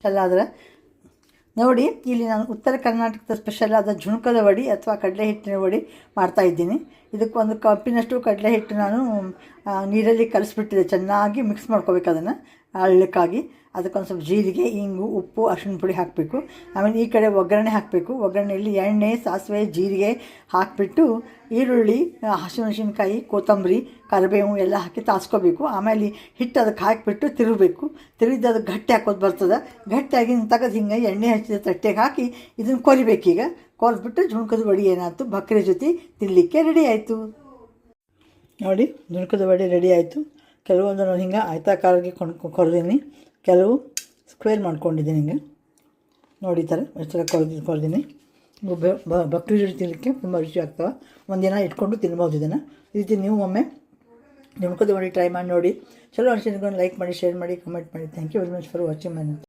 ಆದರೆ ನೋಡಿ, ಇಲ್ಲಿ ನಾನು ಉತ್ತರ ಕರ್ನಾಟಕದ ಸ್ಪೆಷಲ್ ಆದ ಜುಣಕದ ವಡಿ ಅಥವಾ ಕಡಲೆ ಹಿಟ್ಟಿನ ವಡಿ ಮಾಡ್ತಾಯಿದ್ದೀನಿ. ಇದಕ್ಕೆ ಒಂದು ಕಪ್ಪಿನಷ್ಟು ಕಡಲೆ ಹಿಟ್ಟು ನಾನು ನೀರಲ್ಲಿ ಕಲಿಸ್ಬಿಟ್ಟಿದೆ. ಚೆನ್ನಾಗಿ ಮಿಕ್ಸ್ ಮಾಡ್ಕೋಬೇಕು ಅದನ್ನು ಅಳ್ಳಕ್ಕಾಗಿ. ಅದಕ್ಕೊಂದು ಸ್ವಲ್ಪ ಜೀರಿಗೆ, ಇಂಗು, ಉಪ್ಪು, ಅರಿಶಿನ ಪುಡಿ ಹಾಕಬೇಕು. ಆಮೇಲೆ ಈ ಕಡೆ ಒಗ್ಗರಣೆ ಹಾಕಬೇಕು. ಒಗ್ಗರಣೆಯಲ್ಲಿ ಎಣ್ಣೆ, ಸಾಸಿವೆ, ಜೀರಿಗೆ ಹಾಕಿಬಿಟ್ಟು ಈರುಳ್ಳಿ, ಹಸಿಮೆಣಸಿನ್ಕಾಯಿ, ಕೊತ್ತಂಬರಿ, ಕರಿಬೇವು ಎಲ್ಲ ಹಾಕಿ ತಾಸ್ಕೋಬೇಕು. ಆಮೇಲೆ ಹಿಟ್ಟು ಅದಕ್ಕೆ ಹಾಕಿಬಿಟ್ಟು ತಿರುಗಬೇಕು. ತಿರುಗಿದ ಅದಕ್ಕೆ ಗಟ್ಟಿ ಹಾಕೋದು ಬರ್ತದೆ. ಗಟ್ಟಿಯಾಗಿ ತೆಗೆದು ಹಿಂಗೆ ಎಣ್ಣೆ ಹಚ್ಚಿದ ತಟ್ಟೆಗೆ ಹಾಕಿ ಇದನ್ನು ಕೊರಿಬೇಕೀಗ. ಕೊರೆದ್ಬಿಟ್ಟು ಜುಣಕದ ವಡಿ ಏನಾಯ್ತು, ಬಕ್ರಿ ಜೊತೆ ತಿನ್ನಲಿಕ್ಕೆ ರೆಡಿ ಆಯಿತು. ನೋಡಿ, ಜುಣಕದ ವಡಿ ರೆಡಿ ಆಯಿತು. ಕೆಲವೊಂದು ನಾನು ಹಿಂಗೆ ಆಯ್ತಾಕಾರಕ್ಕೆ ಕೊರೆದೀನಿ, ಕೆಲವು ಸ್ಕ್ವೇರ್ ಮಾಡ್ಕೊಂಡಿದ್ದೀನಿ. ಹಿಂಗೆ ನೋಡಿ, ಈ ಥರ ಎಷ್ಟು ಕೊರೆದೀನಿ. ಬಕ್ರಿ ಜೊತೆ ತಿನ್ನಲಿಕ್ಕೆ ತುಂಬ ರುಚಿ ಆಗ್ತವೆ. ಒಂದಿನ ಇಟ್ಕೊಂಡು ತಿನ್ಬೋದು ಇದನ್ನು. ಈ ರೀತಿ ನೀವು ಒಮ್ಮೆ ಜುಣಕದ ವಡಿ ಟ್ರೈ ಮಾಡಿ ನೋಡಿ. ಚಲೋ ಅನಿಸಿದ್ರೆ ಲೈಕ್ ಮಾಡಿ, ಶೇರ್ ಮಾಡಿ, ಕಮೆಂಟ್ ಮಾಡಿ. Thank you very much for watching my